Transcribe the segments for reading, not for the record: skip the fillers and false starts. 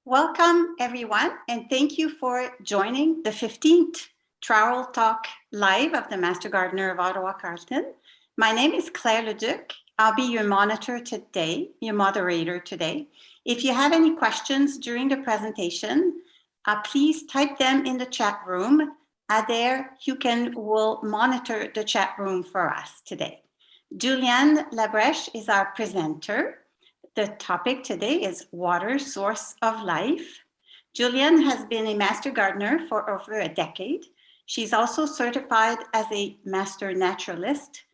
Welcome, everyone, and thank you for joining the 15th Trowel Talk Live of the Master Gardener of Ottawa-Carleton. My name is Claire Leduc. I'll be your moderator today. If you have any questions during the presentation, please type them in the chat room. Adair, will monitor the chat room for us today. Julianne Labrèche is our presenter. The topic today is water, source of life. Julianne has been a master gardener for over a decade. She's also certified as a master naturalist.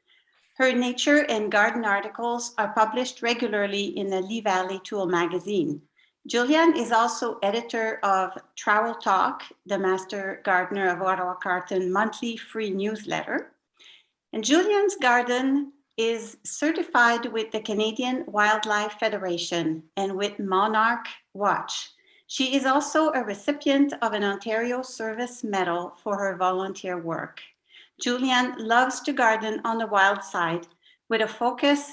Her nature and garden articles are published regularly in the Lee Valley Tool magazine. Julianne is also editor of Trowel Talk, the Master Gardener of Ottawa-Carleton monthly free newsletter. And Julianne's garden is certified with the Canadian Wildlife Federation and with Monarch Watch. She is also a recipient of an Ontario Service Medal for her volunteer work. Julianne loves to garden on the wild side with a focus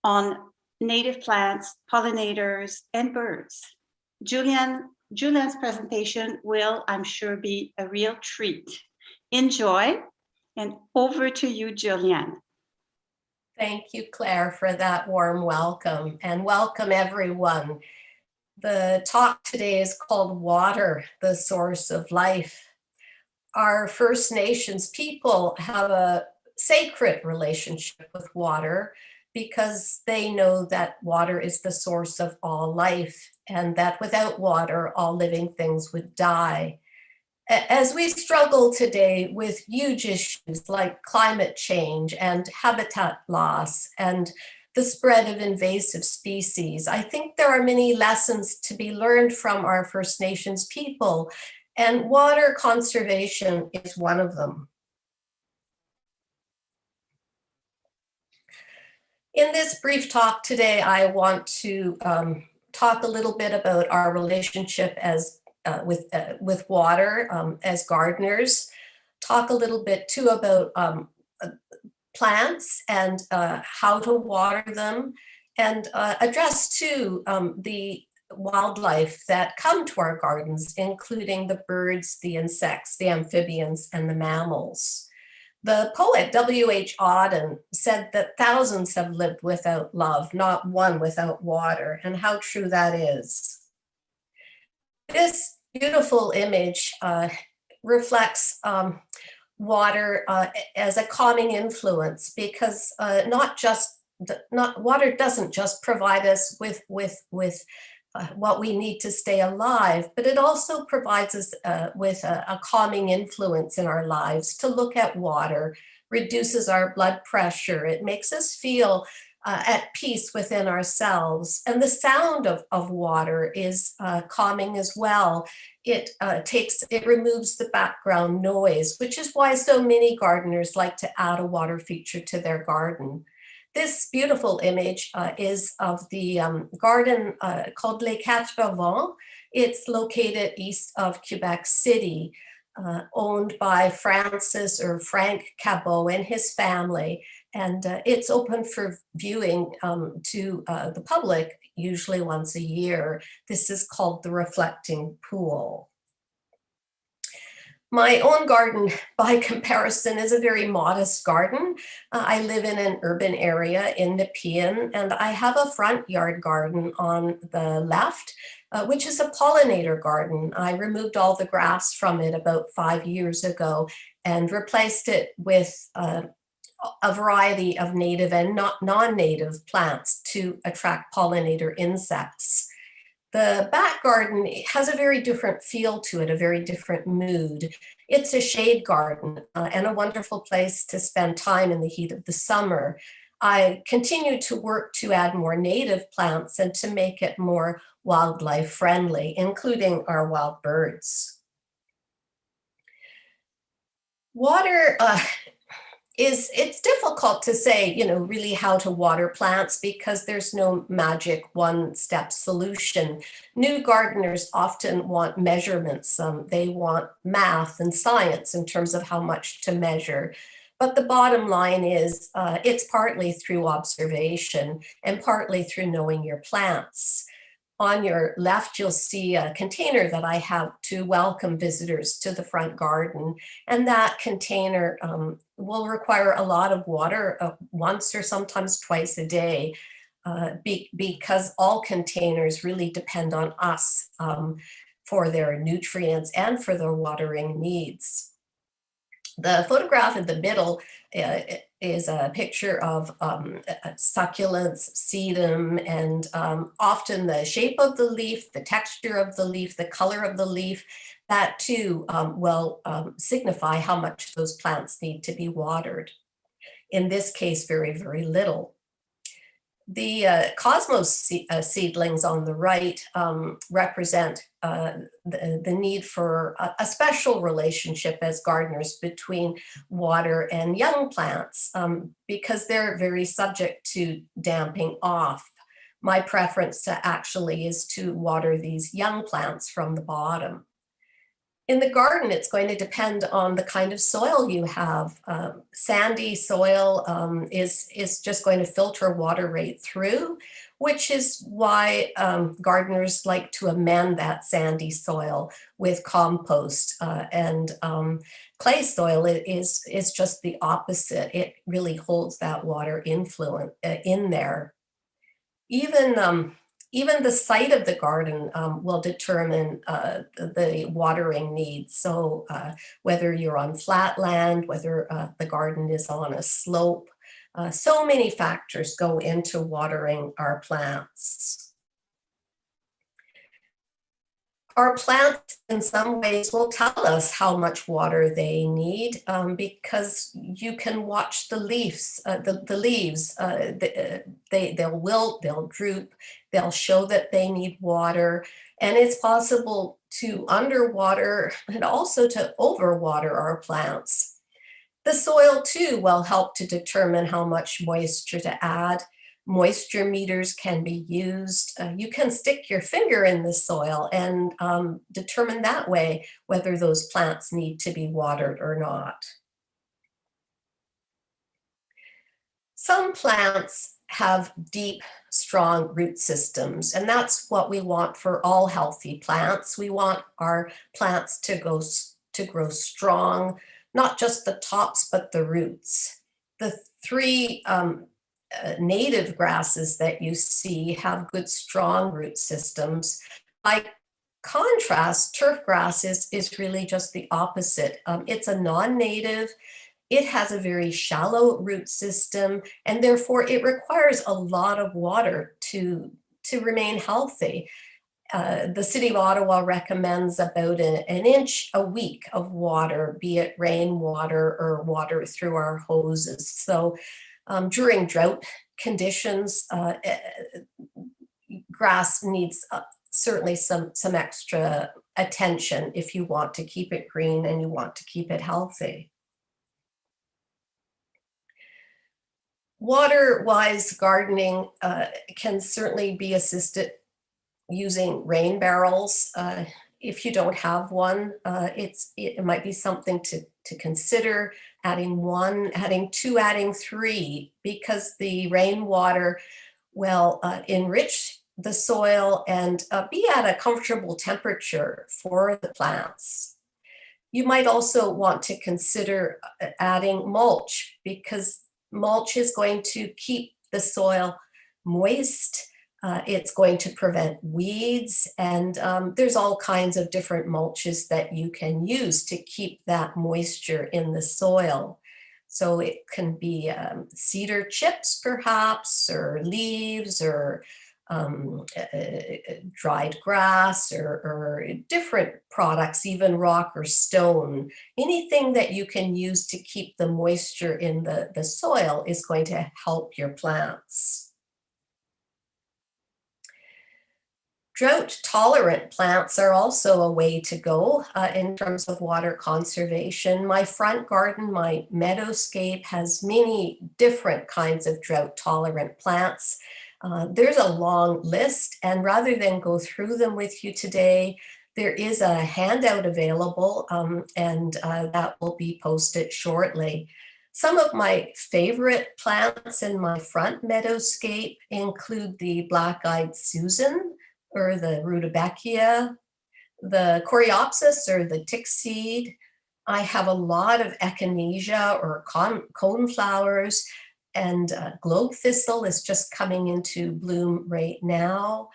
on native plants, pollinators, and birds. Julianne's presentation will, I'm sure, be a real treat. Enjoy, and over to you, Julianne. Thank you, Claire, for that warm welcome, and welcome everyone. The talk today is called Water, the Source of Life. Our First Nations people have a sacred relationship with water because they know that water is the source of all life and that without water, all living things would die. As we struggle today with huge issues like climate change and habitat loss and the spread of invasive species, I think there are many lessons to be learned from our First Nations people, and water conservation is one of them. In this brief talk today, I want to talk a little bit about our relationship with water as gardeners, talk a little bit too about plants and how to water them, and address too the wildlife that come to our gardens, including the birds, the insects, the amphibians, and the mammals. The poet W.H. Auden said that thousands have lived without love, not one without water, and how true that is. This beautiful image reflects water as a calming influence because water doesn't just provide us with what we need to stay alive, but it also provides us with a calming influence in our lives. To look at water reduces our blood pressure. It makes us feel at peace within ourselves. And the sound of water is calming as well. It removes the background noise, which is why so many gardeners like to add a water feature to their garden. This beautiful image is of the garden called Les Quatre Vents. It's located east of Quebec City, owned by Frank Cabot and his family. And it's open for viewing to the public, usually once a year. This is called the Reflecting Pool. My own garden, by comparison, is a very modest garden. I live in an urban area in Nepean, and I have a front yard garden on the left, which is a pollinator garden. I removed all the grass from it about 5 years ago and replaced it with a variety of native and non-native plants to attract pollinator insects. The back garden has a very different feel to it, a very different mood. It's a shade garden and a wonderful place to spend time in the heat of the summer. I continue to work to add more native plants and to make it more wildlife friendly, including our wild birds. Water it's difficult to say, really how to water plants because there's no magic one-step solution. New gardeners often want measurements. They want math and science in terms of how much to measure. But the bottom line is it's partly through observation and partly through knowing your plants. On your left, you'll see a container that I have to welcome visitors to the front garden. And that container will require a lot of water once or sometimes twice a day because all containers really depend on us for their nutrients and for their watering needs. The photograph in the middle is a picture of succulents, sedum, and often the shape of the leaf, the texture of the leaf, the color of the leaf, that too will signify how much those plants need to be watered. In this case, very, very little. The cosmos seedlings on the right represent the need for a special relationship as gardeners between water and young plants because they're very subject to damping off. My preference actually is to water these young plants from the bottom. In the garden, it's going to depend on the kind of soil you have. Sandy soil is just going to filter water right through, which is why gardeners like to amend that sandy soil with compost. And clay soil is just the opposite. It really holds that water influence in there. Even the site of the garden will determine the watering needs. So whether you're on flat land, whether the garden is on a slope, so many factors go into watering our plants. Our plants in some ways will tell us how much water they need because you can watch the leaves, they'll wilt, they'll droop, they'll show that they need water, and it's possible to underwater and also to overwater our plants. The soil too will help to determine how much moisture to add. Moisture meters can be used. You can stick your finger in the soil and determine that way whether those plants need to be watered or not. Some plants have deep, strong root systems, and that's what we want for all healthy plants. We want our plants to grow strong, not just the tops, but the roots. The three native grasses that you see have good, strong root systems. By contrast, turf grass is really just the opposite. It's a non-native. It has a very shallow root system, and therefore it requires a lot of water to remain healthy. The City of Ottawa recommends about an inch a week of water, be it rainwater or water through our hoses. So during drought conditions, grass needs certainly some extra attention if you want to keep it green and you want to keep it healthy. Water-wise gardening can certainly be assisted using rain barrels. If you don't have one, it might be something to consider adding one, adding two, adding three, because the rainwater will enrich the soil and be at a comfortable temperature for the plants. You might also want to consider adding mulch, because mulch is going to keep the soil moist. It's going to prevent weeds, and there's all kinds of different mulches that you can use to keep that moisture in the soil. So it can be cedar chips perhaps, or leaves, or dried grass, or different products, even rock or stone. Anything that you can use to keep the moisture in the soil is going to help your plants. Drought-tolerant plants are also a way to go in terms of water conservation. My front garden, my meadowscape, has many different kinds of drought-tolerant plants. There's a long list, and rather than go through them with you today, there is a handout available, and that will be posted shortly. Some of my favorite plants in my front meadowscape include the black-eyed Susan, or the rudbeckia, the coreopsis or the tick seed. I have a lot of echinacea or coneflowers, and globe thistle is just coming into bloom right now.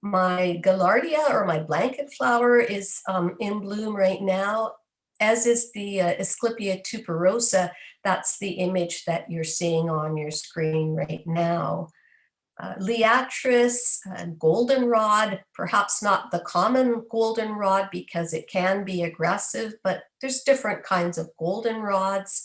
My gaillardia or my blanket flower is in bloom right now, as is the Asclepia tuberosa. That's the image that you're seeing on your screen right now. Liatris, goldenrod, perhaps not the common goldenrod because it can be aggressive, but there's different kinds of goldenrods.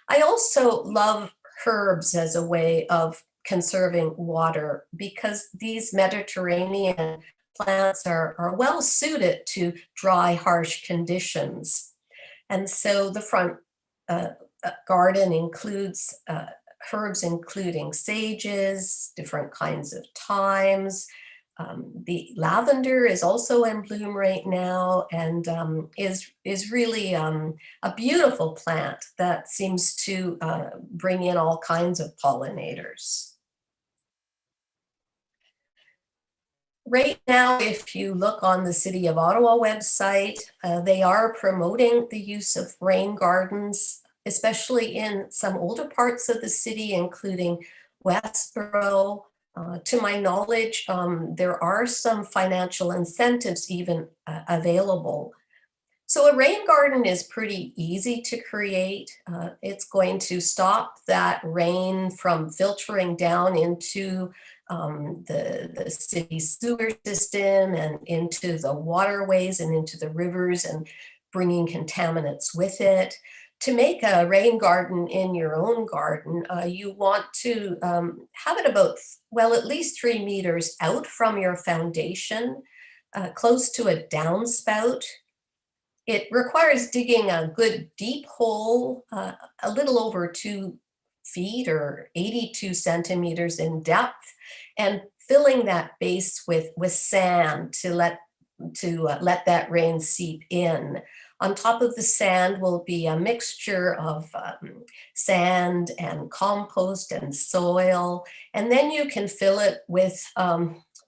I also love herbs as a way of conserving water because these Mediterranean plants are well suited to dry, harsh conditions. And so the front garden includes herbs including sages, different kinds of thymes. The lavender is also in bloom right now and is really a beautiful plant that seems to bring in all kinds of pollinators. Right now, if you look on the City of Ottawa website, they are promoting the use of rain gardens, especially in some older parts of the city, including Westboro. To my knowledge, there are some financial incentives even available. So a rain garden is pretty easy to create. It's going to stop that rain from filtering down into the city sewer system and into the waterways and into the rivers and bringing contaminants with it. To make a rain garden in your own garden, you want to have it about, well, at least 3 meters out from your foundation, close to a downspout. It requires digging a good deep hole, a little over 2 feet or 82 centimeters in depth, and filling that base with sand to let that rain seep in. On top of the sand will be a mixture of sand and compost and soil, and then you can fill it with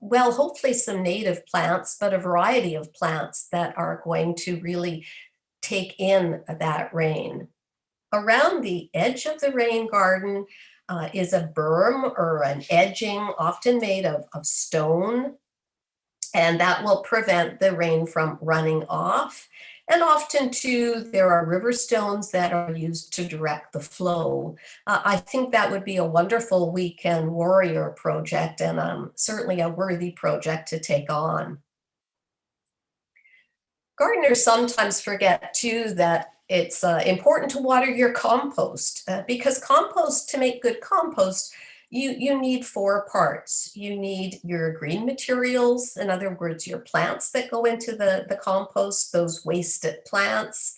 well, hopefully some native plants, but a variety of plants that are going to really take in that rain. Around the edge of the rain garden is a berm or an edging, often made of stone, and that will prevent the rain from running off. And often too, there are river stones that are used to direct the flow. I think that would be a wonderful weekend warrior project and certainly a worthy project to take on. Gardeners sometimes forget too that it's important to water your compost because compost, to make good compost, you need 4 parts. You need your green materials, in other words, your plants that go into the compost, those wasted plants.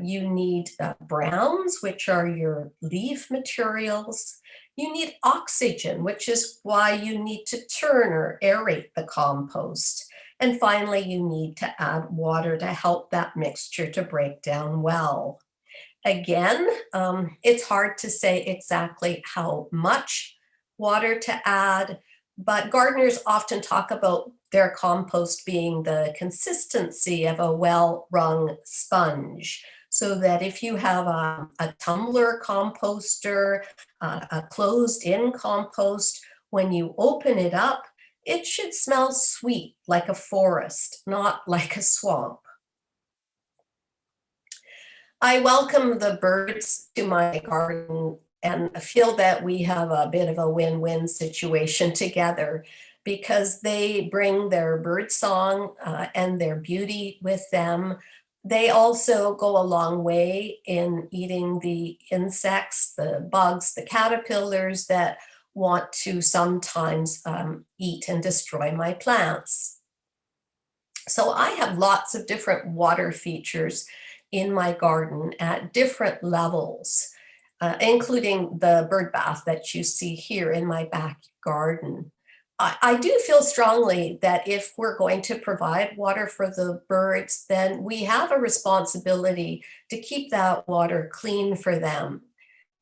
You need browns, which are your leaf materials. You need oxygen, which is why you need to turn or aerate the compost. And finally, you need to add water to help that mixture to break down well. Again, it's hard to say exactly how much water to add, but gardeners often talk about their compost being the consistency of a well-wrung sponge. So that if you have a tumbler composter, a closed-in compost, when you open it up, it should smell sweet like a forest, not like a swamp. I welcome the birds to my garden and feel that we have a bit of a win-win situation together because they bring their bird song and their beauty with them. They also go a long way in eating the insects, the bugs, the caterpillars that want to sometimes eat and destroy my plants. So I have lots of different water features in my garden at different levels, including the bird bath that you see here in my back garden. I do feel strongly that if we're going to provide water for the birds, then we have a responsibility to keep that water clean for them.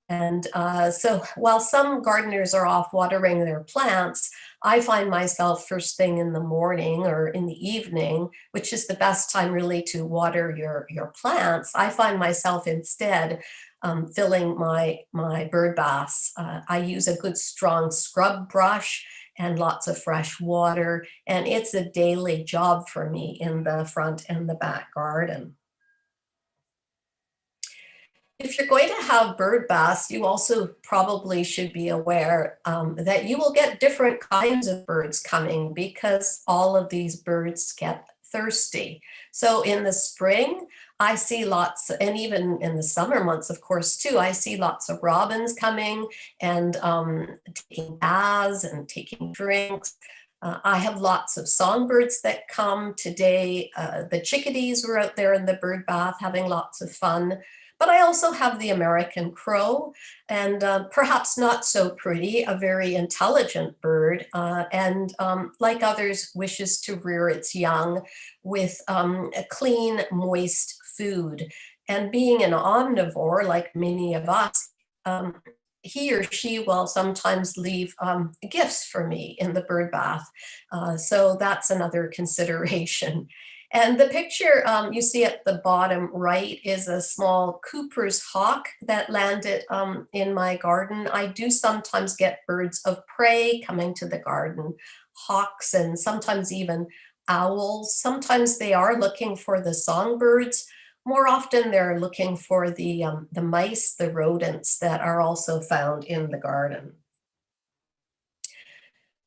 And so while some gardeners are off watering their plants, I find myself first thing in the morning or in the evening, which is the best time really to water your plants. I find myself instead filling my bird baths. I use a good strong scrub brush and lots of fresh water, and it's a daily job for me in the front and the back garden. If you're going to have bird baths, you also probably should be aware that you will get different kinds of birds coming because all of these birds get thirsty. So in the spring, I see lots, and even in the summer months, of course, too, I see lots of robins coming and taking baths and taking drinks. I have lots of songbirds that come today. The chickadees were out there in the bird bath having lots of fun. But I also have the American crow, and perhaps not so pretty, a very intelligent bird, and like others, wishes to rear its young with a clean, moist food. And being an omnivore, like many of us, he or she will sometimes leave gifts for me in the bird bath. So that's another consideration. And the picture you see at the bottom right is a small Cooper's hawk that landed in my garden. I do sometimes get birds of prey coming to the garden, hawks and sometimes even owls. Sometimes they are looking for the songbirds. More often they're looking for the mice, the rodents that are also found in the garden.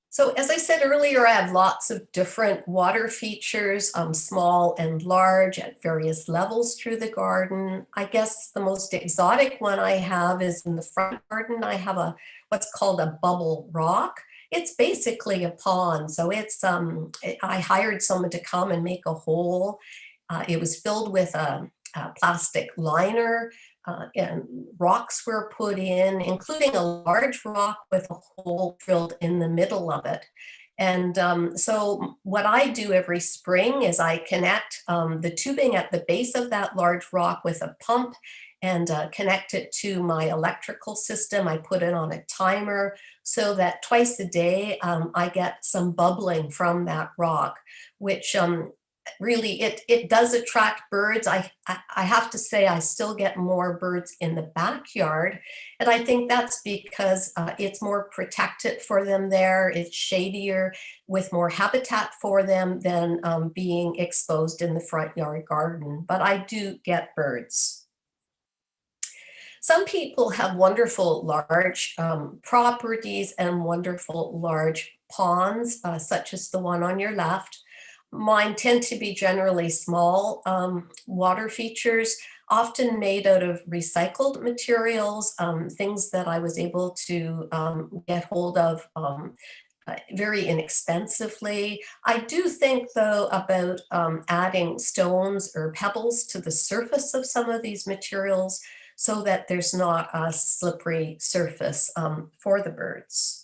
So as I said earlier, I have lots of different water features, small and large at various levels through the garden. I guess the most exotic one I have is in the front garden. I have what's called a bubble rock. It's basically a pond. So I hired someone to come and make a hole. It was filled with a plastic liner. And rocks were put in, including a large rock with a hole drilled in the middle of it. And so what I do every spring is I connect the tubing at the base of that large rock with a pump and connect it to my electrical system. I put it on a timer so that twice a day I get some bubbling from that rock, which really it does attract birds. I have to say I still get more birds in the backyard, and I think that's because it's more protected for them there. It's shadier with more habitat for them than being exposed in the front yard garden, but I do get birds. Some people have wonderful large properties and wonderful large ponds, such as the one on your left. Mine tend to be generally small water features, often made out of recycled materials, things that I was able to get hold of very inexpensively. I do think, though, about adding stones or pebbles to the surface of some of these materials so that there's not a slippery surface for the birds.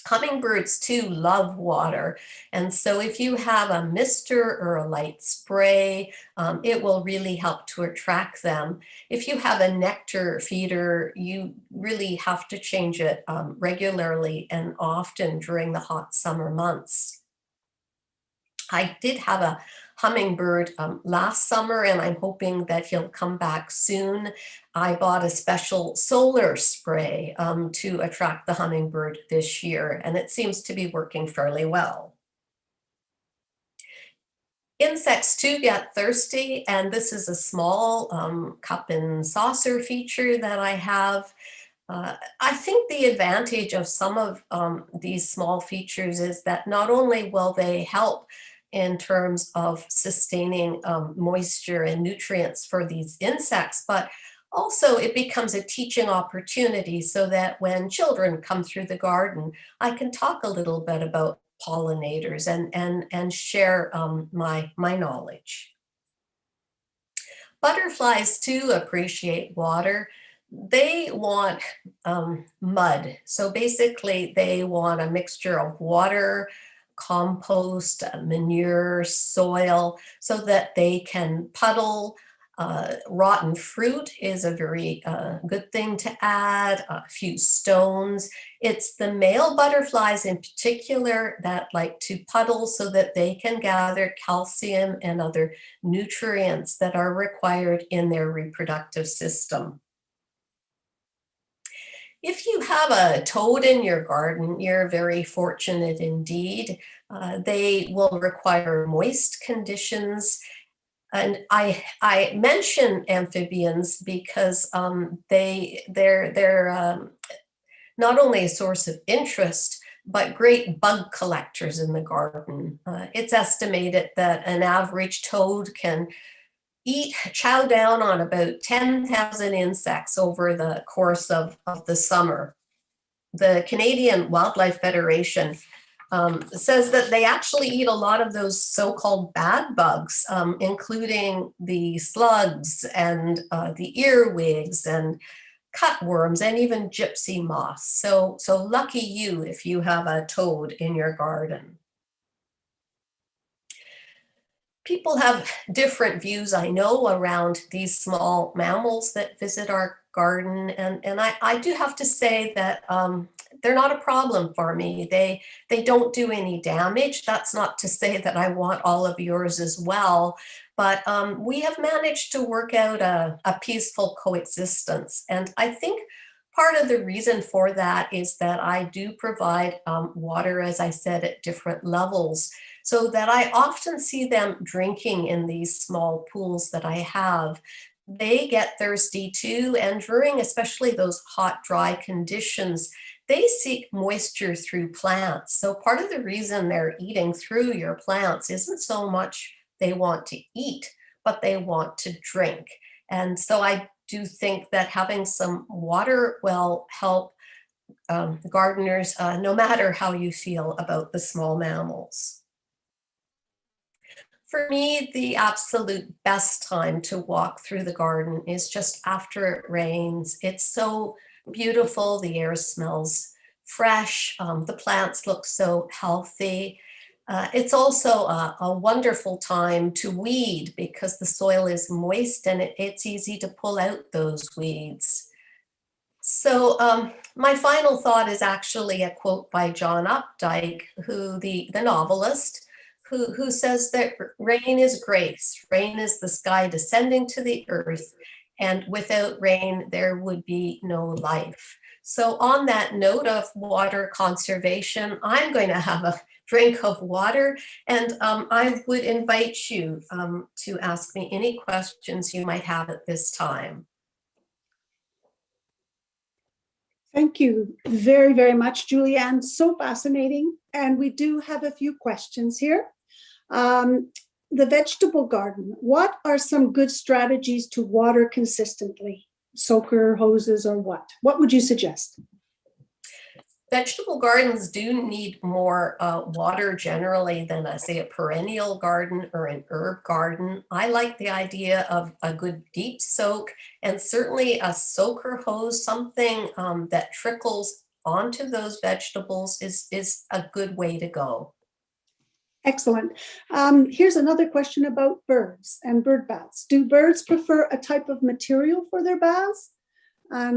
Hummingbirds too love water, and so if you have a mister or a light spray, it will really help to attract them. If you have a nectar feeder, you really have to change it regularly and often during the hot summer months. I did have a hummingbird last summer, and I'm hoping that he'll come back soon. I bought a special solar spray to attract the hummingbird this year, and it seems to be working fairly well. Insects too get thirsty, and this is a small cup and saucer feature that I have. I think the advantage of some of these small features is that not only will they help in terms of sustaining moisture and nutrients for these insects, but also it becomes a teaching opportunity so that when children come through the garden, I can talk a little bit about pollinators and share my knowledge. Butterflies too appreciate water. They want mud. So basically they want a mixture of water, compost, manure, soil, so that they can puddle Rotten fruit is a very good thing to add, a few stones. It's the male butterflies in particular that like to puddle so that they can gather calcium and other nutrients that are required in their reproductive system. If you have a toad in your garden, you're very fortunate indeed. They will require moist conditions. And I mention amphibians because they're not only a source of interest, but great bug collectors in the garden. It's estimated that an average toad can chow down on about 10,000 insects over the course of the summer. The Canadian Wildlife Federation says that they actually eat a lot of those so-called bad bugs, including the slugs and the earwigs and cutworms and even gypsy moths. So lucky you if you have a toad in your garden. People have different views, I know, around these small mammals that visit our garden. And I do have to say that they're not a problem for me. They don't do any damage. That's not to say that I want all of yours as well. But we have managed to work out a peaceful coexistence. And I think part of the reason for that is that I do provide water, as I said, at different levels, so that I often see them drinking in these small pools that I have. They get thirsty too, and during especially those hot, dry conditions, they seek moisture through plants. So part of the reason they're eating through your plants isn't so much they want to eat, but they want to drink. And so I do think that having some water will help gardeners, no matter how you feel about the small mammals. For me, the absolute best time to walk through the garden is just after it rains. It's so beautiful. The air smells fresh. The plants look so healthy. It's also a wonderful time to weed because the soil is moist and it's easy to pull out those weeds. So my final thought is actually a quote by John Updike, who the novelist, who says that rain is grace. Rain is the sky descending to the earth, and without rain, there would be no life. So on that note of water conservation, I'm going to have a drink of water, and I would invite you to ask me any questions you might have at this time. Thank you very, very much, Julianne. So fascinating. And we do have a few questions here. The vegetable garden, what are some good strategies to water consistently? Soaker, hoses, or what? What would you suggest? Vegetable gardens do need more water generally than, say, a perennial garden or an herb garden. I like the idea of a good deep soak, and certainly a soaker hose, something that trickles onto those vegetables is a good way to go. Excellent. Here's another question about birds and bird baths. Do birds prefer a type of material for their baths?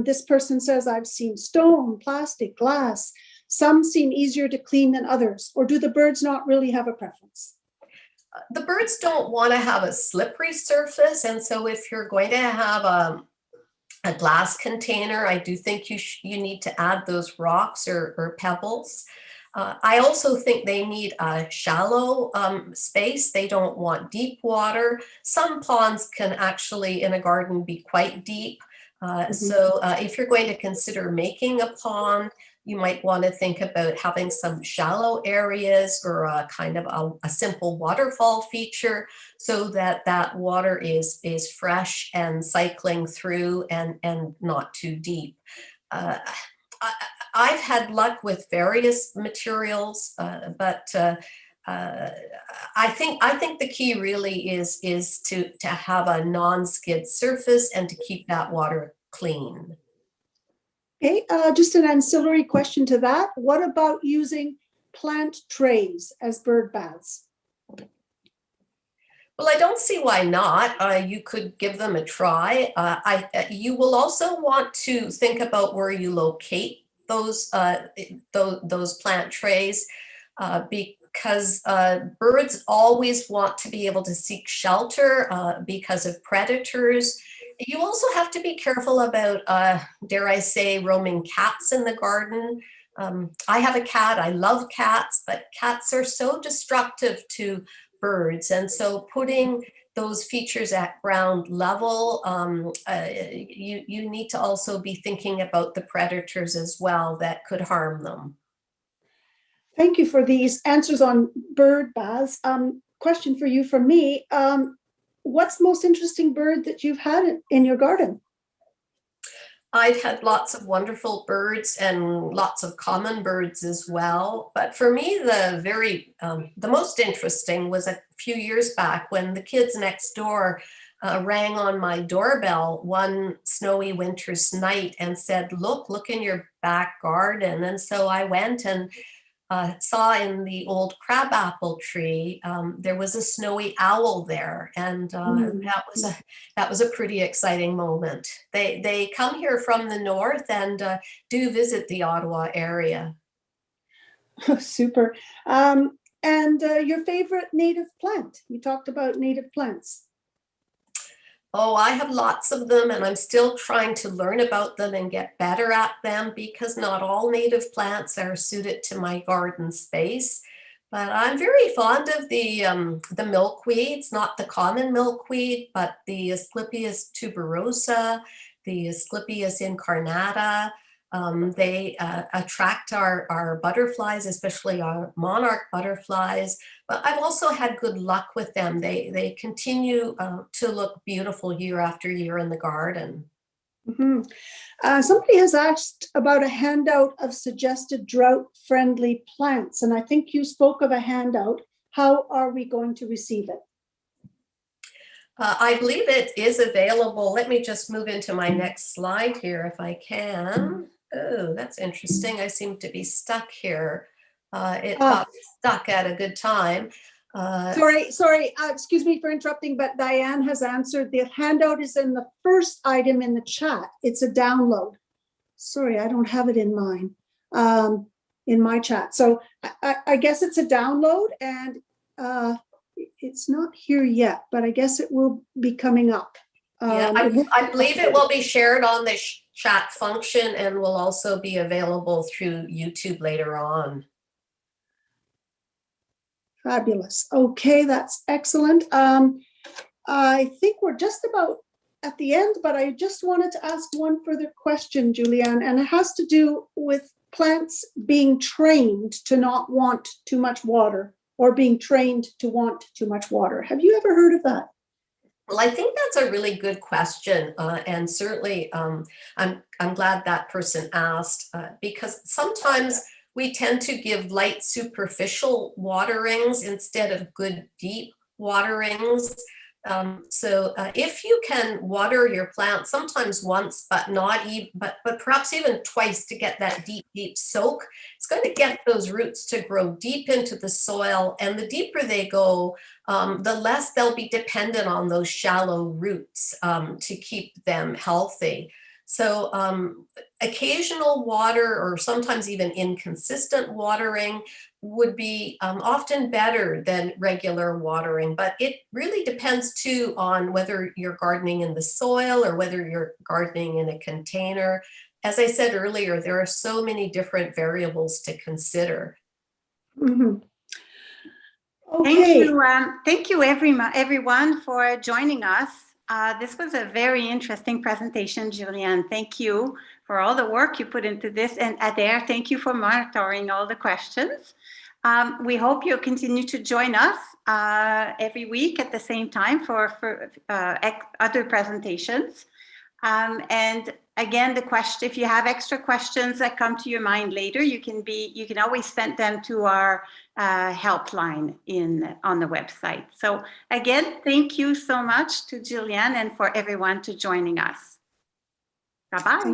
This person says, I've seen stone, plastic, glass. Some seem easier to clean than others. Or do the birds not really have a preference? The birds don't want to have a slippery surface. And so if you're going to have a glass container, I do think you need to add those rocks or pebbles. I also think they need a shallow space. They don't want deep water. Some ponds can actually in a garden be quite deep. So if you're going to consider making a pond, you might want to think about having some shallow areas or a kind of a simple waterfall feature so that that water is fresh and cycling through and not too deep. I've had luck with various materials, but I think the key really is to have a non-skid surface and to keep that water clean. Okay, just an ancillary question to that. What about using plant trays as bird baths? Well, I don't see why not. You could give them a try. You will also want to think about where you locate those plant trays, because birds always want to be able to seek shelter because of predators. You also have to be careful about, dare I say, roaming cats in the garden. I have a cat. I love cats, but cats are so destructive to birds. And so putting those features at ground level, you need to also be thinking about the predators as well that could harm them. Thank you for these answers on bird baths. Question for you from me. What's the most interesting bird that you've had in your garden? I've had lots of wonderful birds and lots of common birds as well. But for me, the most interesting was a few years back when the kids next door rang on my doorbell one snowy winter's night and said, look in your back garden. And so I went and saw in the old crabapple tree, there was a snowy owl there, and that was a pretty exciting moment. They come here from the north and do visit the Ottawa area. Oh, super. And your favorite native plant? You talked about native plants. Oh, I have lots of them, and I'm still trying to learn about them and get better at them because not all native plants are suited to my garden space. But I'm very fond of the milkweeds, not the common milkweed, but the Asclepias tuberosa, the Asclepias incarnata. They attract our butterflies, especially our monarch butterflies. But I've also had good luck with them. They continue to look beautiful year after year in the garden. Mm-hmm. Somebody has asked about a handout of suggested drought-friendly plants, and I think you spoke of a handout. How are we going to receive it? I believe it is available. Let me just move into my next slide here if I can. Oh, that's interesting. I seem to be stuck here. It got stuck at a good time. Sorry, excuse me for interrupting, but Diane has answered. The handout is in the first item in the chat. It's a download. Sorry, I don't have it in mine, in my chat. So I guess it's a download, and it's not here yet, but I guess it will be coming up. Yeah, I believe it will be shared on the chat function and will also be available through YouTube later on. Fabulous. Okay, that's excellent. I think we're just about at the end, but I just wanted to ask one further question, Julianne, and it has to do with plants being trained to not want too much water or being trained to want too much water. Have you ever heard of that? Well, I think that's a really good question, and certainly I'm glad that person asked, because sometimes we tend to give light superficial waterings instead of good deep waterings. So if you can water your plant sometimes once, but but perhaps even twice to get that deep soak, it's going to get those roots to grow deep into the soil. And the deeper they go, the less they'll be dependent on those shallow roots to keep them healthy. So occasional water, or sometimes even inconsistent watering, would be often better than regular watering, but it really depends too on whether you're gardening in the soil or whether you're gardening in a container. As I said earlier, there are so many different variables to consider. Mm-hmm. Okay. Thank you everyone for joining us. This was a very interesting presentation, Julianne. Thank you for all the work you put into this, and Adair, thank you for monitoring all the questions. We hope you'll continue to join us every week at the same time for other presentations. And again, if you have extra questions that come to your mind later, you can always send them to our helpline on the website. So again, thank you so much to Julianne and for everyone to joining us. Bye-bye.